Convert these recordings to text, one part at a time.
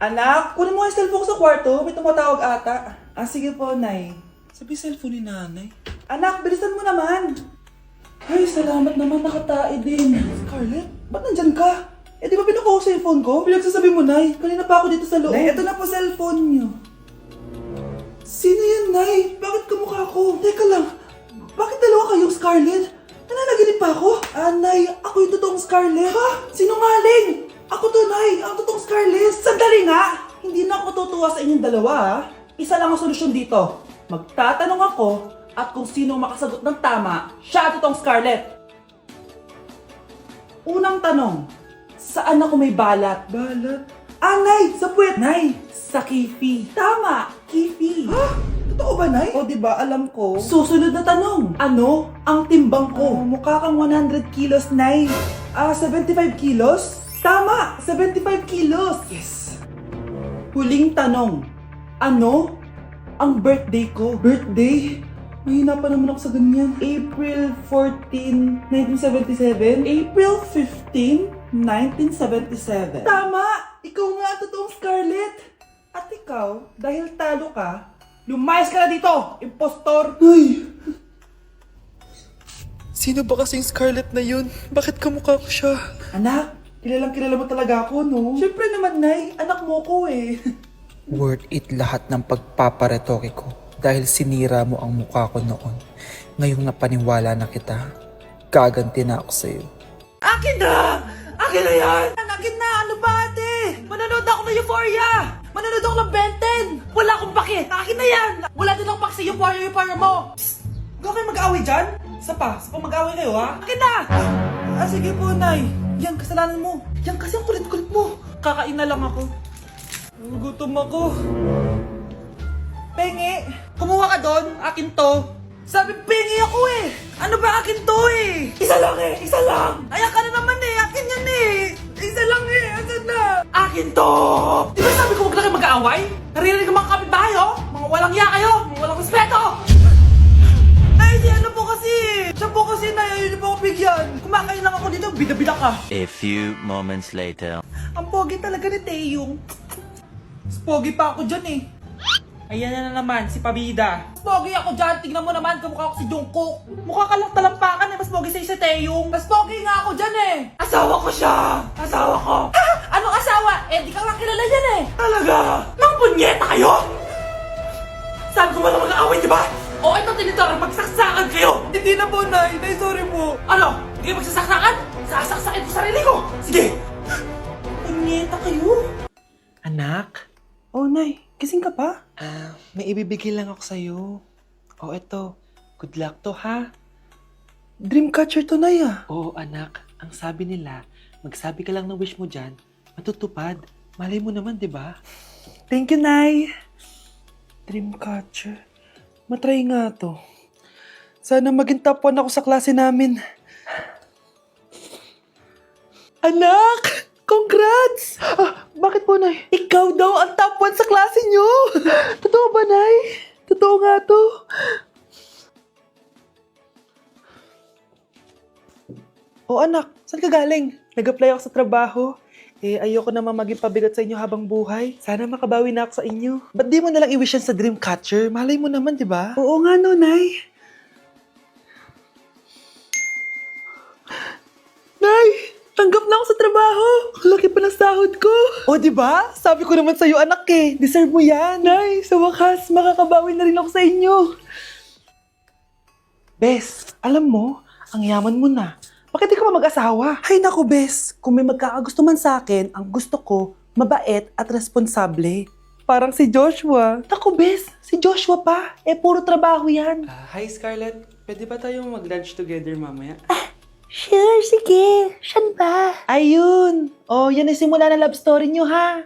Anak, kunin mo yung cellphone ko sa kwarto. May tumatawag ata. Ah, sige po, Nay. Sabi cellphone ni nanay. Anak, bilisan mo naman. Ay, salamat naman. Nakatae din. Scarlett, ba't nandyan ka? Eh, di ba pinukuha ko sa cellphone ko? Pinagsasabi mo, Nay. Kanina pa ako dito sa loob. Nay, eto na po cellphone niyo. Sino yan, Nay? Bakit kamukha ko? Teka lang. Bakit dalawa kayong Scarlett? Nananaginip pa ako? Ah, Nay, ako yung totoong Scarlett. Ha? Sinungaling! Ako to, Nay. Ang totoong Scarlett. Sandali nga! Hindi na ako tutuwa sa inyong dalawa, ha? Isa lang ang solusyon dito. Magtatanong ako at kung sino makasagot ng tama, siya ang totoong Scarlett. Unang tanong, saan ako may balat? Balat? Ah, Nay! Sa puwet! Nay! Sa kifi. Tama! Kifi. Ha? Totoo ba, Nay? O, diba? Alam ko. Susunod na tanong. Ano ang timbang ko? Mukha kang 100 kilos, Nay. 75 kilos? Tama! 75 kilos! Yes! Huling tanong. Ano ang birthday ko? Birthday? Mahina pa naman ako sa ganyan. April 14, 1977? April 15, 1977. Tama! Ikaw nga ang totoong Scarlett! At ikaw, dahil talo ka, lumayas ka na dito! Impostor! Ay! Sino ba kasing Scarlett na yun? Bakit kamukha ko siya? Anak, kilalang kilala mo talaga ako, no? Siyempre naman, Nay. Anak mo ko eh. Worth it lahat ng pagpaparetoke ko dahil sinira mo ang mukha ko noon. Ngayong napaniwala na kita, gaganti na ako sa'yo. Akin na! Akin na yan! Akin na! Ano ba, ate? Manonood ako ng Euphoria! Manonood ako ng Ben 10! Wala akong pake! Akin na yan! Wala din akong pake sa Euphoria mo! Psst! Huwag kayo mag-away dyan? Sa pa mag-away kayo, ha? Akin na! Ah, sige po, Nay. Yan, kasalanan mo. Yan kasi ang kulit-kulit mo. Kakain na lang ako. Gutom ako. Pengi! Kumuha ka doon! Akin to! Sabi, pengi ako eh! Ano ba akin to eh? Isa lang eh! Isa lang! Ayan ka na naman eh! Akin yan eh! Isa lang eh! Asan na? Akin to! Di ba sabi ko huwag na kayo mag-aaway? Naririnig ang mga kapitbahay oh! Mga walang iya kayo! Mga walang respeto! Ay, si ano po kasi! Siya po kasi na yun po ako bigyan! Kumakain lang ako dito, bida-bida ka! A few moments later. Ang pogi talaga ni Taeyong. Mas pogi pa ako dyan eh. Ayan na naman, si Pabida. Mas pogi ako dyan, tignan mo naman, kamukha ako si Jungkook. Mukha ka lang talampakan eh, mas pogi sa'yo si Taeyong. Mas pogi nga ako dyan eh. Asawa ko siya! Asawa ko! Ha? Anong asawa? Eh, di ka lang kilala yan eh. Talaga? Mga punyeta kayo? Saan ko ba na mag-aaway, di ba? O, ito tinitara, magsaksakan kayo! Hindi na po, Nay. Nay, sorry po. Ano? Hindi magsasaksakan? Sasaksakin ko sarili ko! Sige! Punyeta kayo? Anak? Oh, Nay. Gising ka pa? May ibibigay lang ako sa'yo. O eto, good luck to ha? Dreamcatcher to, Nay ah. Oo anak, ang sabi nila, magsabi ka lang ng wish mo dyan, matutupad. Malay mo naman, di ba? Thank you, Nay. Dreamcatcher. Matry nga to. Sana maging top 1 ako sa klase namin. Anak! Congrats! Bakit po, Nay? Ikaw daw ang top 1 sa klase nyo! Totoo ba, Nay? Totoo nga to. O anak, saan ka galing? Nag-apply ako sa trabaho. Eh, ayoko naman maging pabigat sa inyo habang buhay. Sana makabawi na ako sa inyo. Ba't di mo nalang i-wish yan sa Dreamcatcher? Malay mo naman, di ba? Oo nga no, Nay. Nay! Tanggap na ako sa trabaho! Laki pa ng sahod ko! O, di ba? Sabi ko naman sa'yo, anak eh. Deserve mo yan. Nay, sa wakas, makakabawi na rin ako sa inyo. Bes, alam mo, ang yaman mo na. Bakit di ka pa mag-asawa? Ay naku, Bes. Kung may magkakagusto man sa akin, ang gusto ko, mabait at responsable. Parang si Joshua. Naku, Bes. Si Joshua pa. Eh, puro trabaho yan. Hi Scarlett, pwede ba tayong mag-lunch together mamaya? Sure, sige. Siyan ba? Ayun. Oh, yan ay simula na love story nyo, ha?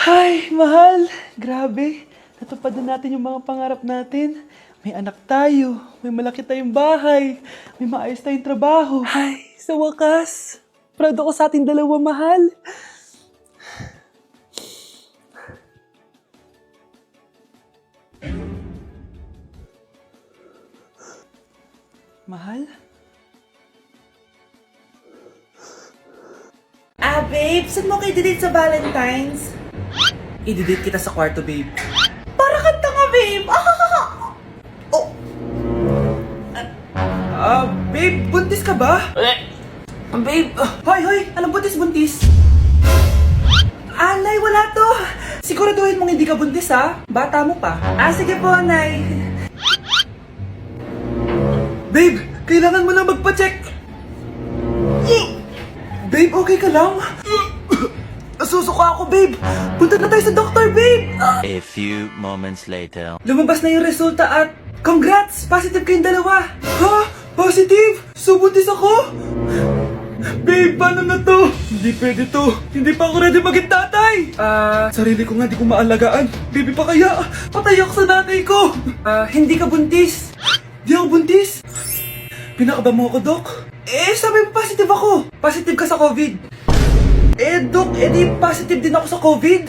Ay, mahal. Grabe. Natupad na natin yung mga pangarap natin. May anak tayo. May malaki tayong bahay. May maayos tayong trabaho. Ay, sa wakas. Proud ako sa ating dalawa, mahal. Mahal? Babe! Babe, saan mo kayo delete sa Valentine's? I-delete kita sa kwarto, babe. Para kang tanga, babe! Oh! Babe, buntis ka ba? Babe, hoy! Anong buntis? Nay, wala to! Siguraduhin mong hindi ka buntis, ha? Bata mo pa. Sige po, Nay. Babe, kailangan mo na magpa-check. Babe, okay ka lang? Nasusuka ako, babe. Punta na tayo sa doktor, babe. A few moments later. Lumabas na yung resulta at congrats! Positive kayong dalawa. Ha? Positive? So, buntis ako? Babe, paano na to? Hindi pwede to. Hindi pa ako ready maging tatay. Sarili ko nga di ko maalagaan. Baby pa kaya? Patay ako sa nanay ko. Hindi ka buntis. Di ako buntis. Pinakaba mo ako, Dok? Sabi mo positive ako. Positive ka sa COVID. Dok, di positive din ako sa COVID.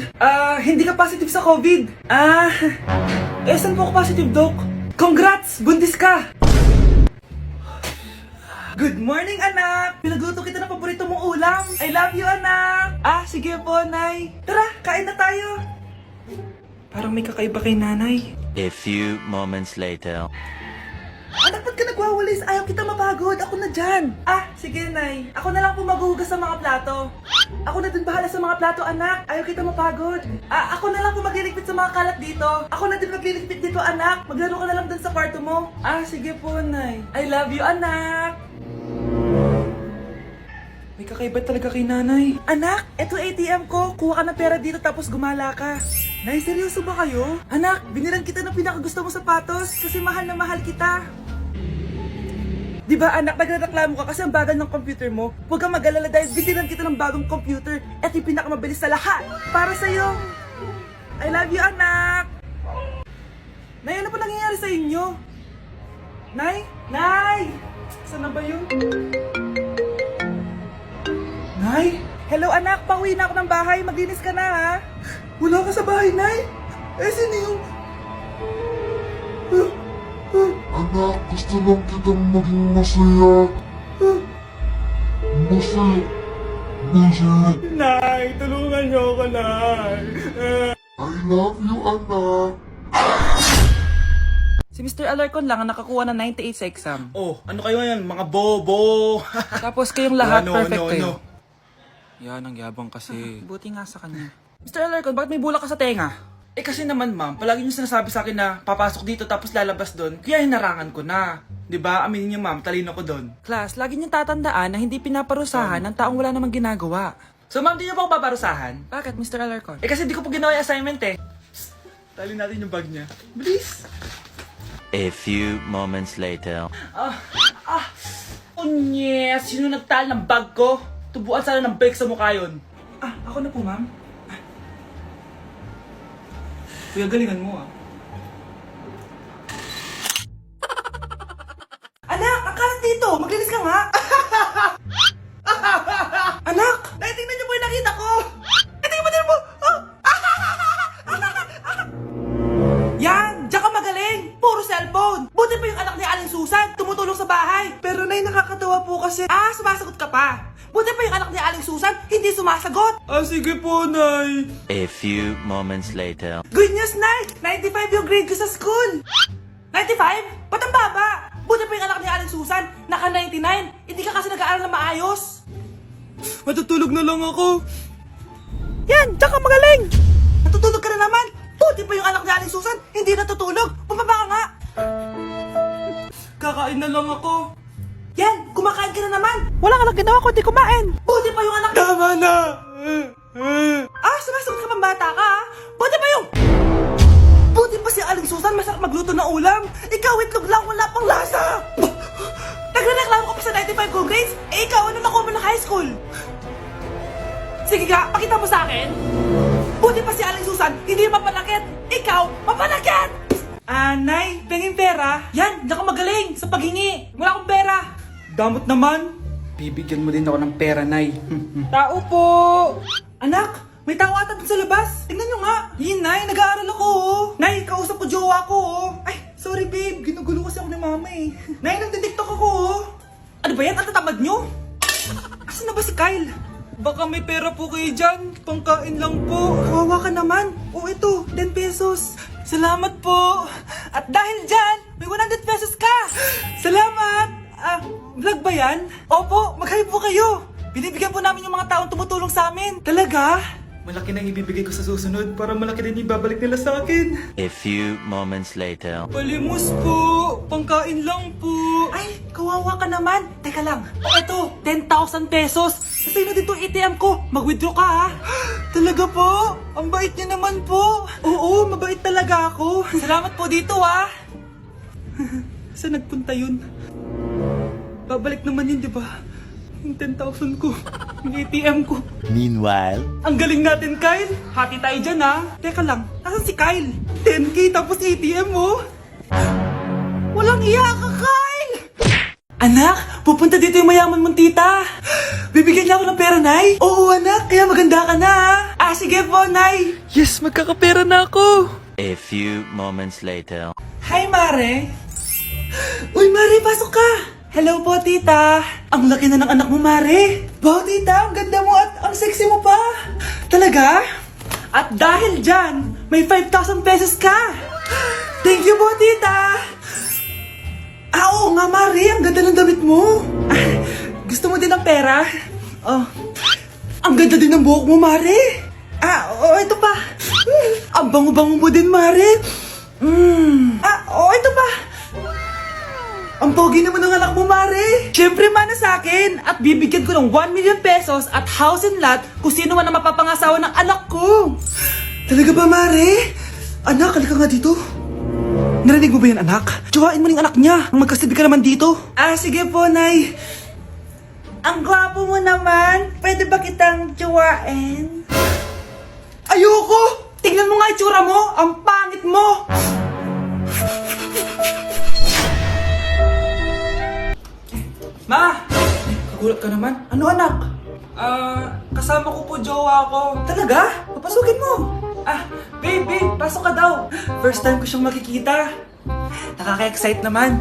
Hindi ka positive sa COVID. Saan po ako positive, Dok? Congrats! Buntis ka! Good morning, anak! Pinagluto kita ng paborito mong ulam. I love you, anak! Sige po, Nay. Tara, kain na tayo. Parang may kakaiba kay nanay. A few moments later. Anak, ba't ka nagwawalis? Ayaw kita mapagod. Ako na dyan. Sige, Nay. Ako na lang po maghuhugas sa mga plato. Ako na din bahala sa mga plato, anak. Ayaw kita mapagod. Ako na lang po magliligpit sa mga kalat dito. Ako na din magliligpit dito, anak. Maglaro ka na lang dun sa kwarto mo. Sige po, Nay. I love you, anak. May kakaiba talaga kay nanay. Anak, eto ATM ko. Kuha ka ng pera dito tapos gumala ka. Nay, seryoso ba kayo? Anak, binilan kita ng pinakagusto mong sapatos kasi mahal na mahal kita. Di ba anak, nagreklamo ka kasi ang bagal ng computer mo? Huwag kang mag-alala dahil binilan kita ng bagong computer. Eto yung pinakamabilis sa lahat. Para sa'yo. I love you, anak. Nay, ano pa nangyayari sa inyo? Nay? Nay! Saan na ba yun? Nay? Hello anak, pauwi na ako ng bahay. Maglinis ka na ha? Wala ka sa bahay, Nay? Sino yung... Anak, gusto lang kitang maging masaya. Masaya. Nay, tulungan niyo ako, Nay. I love you, anak. Si Mr. Alarcon lang ang nakakuha ng 98 sa exam. Oh, ano kayo yan? Mga bobo! Tapos kayong lahat perfect kayo. Yan, ang yabang kasi. Buti nga sa kanya. Mr. Alarcon, bakit may bulak ka sa tenga? Kasi naman ma'am, palagi niyo sinasabi sa akin na papasok dito tapos lalabas doon, kaya hinarangan ko na. 'Di ba? Aminin niyo ma'am, talino ko doon. Class, lagi niyong tatandaan na hindi pinaparusahan ng taong wala namang ginagawa. So ma'am, di niyo ba ako paparusahan? Bakit, Mr. Alarcon? Kasi di ko po ginawa yung assignment eh. Tali natin yung bag niya. Bilis! A few moments later. Unyes! Sino nagtal ng bag ko? Tubuan sana ng bike sa mukha yun. Ako na po, ma'am. Kuya, galingan mo ah. Anak, ang kalat dito! Maglinis ka nga! Anak! Tingnan niyo po yung nakita ko! Tingnan mo! Yan! Diyan ka magaling! Puro cellphone! Buti pa yung anak ni Aling Susan, tumutulong sa bahay! Pero nay, nakakatawa po kasi... sumasagot ka pa! Buti pa yung anak ni Aling Susan, hindi sumasagot! Sige po, Nay. A few moments later. Good news, Nay! 95 yung grade ko sa school! 95? Ba't ang baba? Buti pa yung anak ni Aling Susan, naka 99! Hindi ka kasi nag-aaral na maayos! Matutulog na lang ako. Yan! Diyan ka magaling! Natutulog ka na naman! Buti pa yung anak ni Aling Susan, hindi natutulog! Bumaba ka nga! Kakain na lang ako. Yan! Kumakain ka na naman! Wala ka lang ginawa kundi kumain! Buti pa yung anak... Tama na! Sumasagot ka pang bata ka ha? Buti pa yung... Buti pa si Aling Susan, masarap magluto ng ulam! Ikaw, itlog lang, wala pang lasa! Nagre-reklamo ka pa sa 95 ko grades? Ikaw, ano nakuha mo ng high school? Sige ka, pakita mo sa akin! Buti pa si Aling Susan, hindi yung mapanakit! Ikaw, mapanakit! Nay, penging pera? Yan, di ako magaling sa paghingi! Wala akong pera! Damot naman. Bibigyan mo din ako ng pera, Nay. Tao po! Anak, may tao ata dun sa labas. Tingnan nyo nga. Yun, Nay, nag-aaral ako, oh. Nay, kausap ko jowa ko, oh. Ay, sorry, babe. Ginugulo kasi ako ni mama, eh. Nay, nagtitiktok ako, oh. Ano ba yan? Ang tatamad nyo? Asan na ba si Kyle? Baka may pera po kayo dyan. Pangkain lang po. Kawawa ka naman. O ito, 10 pesos. Salamat po. At dahil dyan, may 100 pesos ka. Salamat. Vlog ba yan? Opo, mag-hype po kayo. Binibigyan po namin yung mga taong tumutulong sa amin. Talaga? Malaki na ibibigay ko sa susunod para malaki din ibabalik nila sa akin. A few moments later. Palimos po. Pangkain lang po. Ay, kawawa ka naman. Teka lang. O eto, 10,000 pesos. Sa'yo na dito ATM ko. Mag-withdraw ka ha. Talaga po? Ang bait niya naman po. Oo, mabait talaga ako. Salamat po dito ha. Saan nagpunta yun? Babalik naman yun, di ba? Yung 10,000 ko. Yung ATM ko. Meanwhile. Ang galing natin, Kyle. Hati tayo dyan, ha? Teka lang, nasan si Kyle? 10K tapos ATM mo? Walang iya ka, Kyle! Anak, pupunta dito yung mayaman mong tita. Bibigyan niya ako ng pera, Nay. Oo, anak, kaya maganda ka na, ha? Sige po, Nay. Yes, magkakapera na ako. A few moments later. Hi, Mare. Uy, Mare, pasok ka. Hello po, tita. Ang laki na ng anak mo, Mare. Wow, tita, ang ganda mo at ang sexy mo pa. Talaga? At dahil dyan, may 5,000 pesos ka. Thank you po, tita. Oo nga, Mare, ang ganda ng damit mo. Gusto mo din ng pera? Oh, ang ganda din ng buhok mo, Mare. Ito pa. Ang bango-bango mo din, Mare. Ito pa. Ang pogi naman ng anak mo, Mare. Siyempre, mana sa akin. At bibigyan ko ng 1 million pesos at house and lot kung sino man ang mapapangasawa ng anak ko. Talaga ba, Mare? Anak, halika nga dito. Narinig mo ba yan, anak? Tsuhain mo ng anak niya. Ang magkasabi ka naman dito. Sige po, Nay. Ang gwapo mo naman. Pwede ba kitang tsuhain? Ayoko! Tingnan mo nga itsura mo. Ang pangit mo. Ma! Kagulat ka naman. Ano, anak? Kasama ko po jowa ko. Talaga? Papasukin mo. Babe, pasok ka daw. First time ko siyang makikita. Nakaka-excite naman.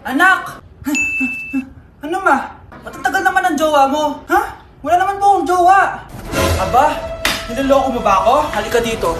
Anak! Ano ma? Matatagal naman ang jowa mo. Ha? Wala naman po akong jowa. Aba, niloloko mo ba ako? Halika dito.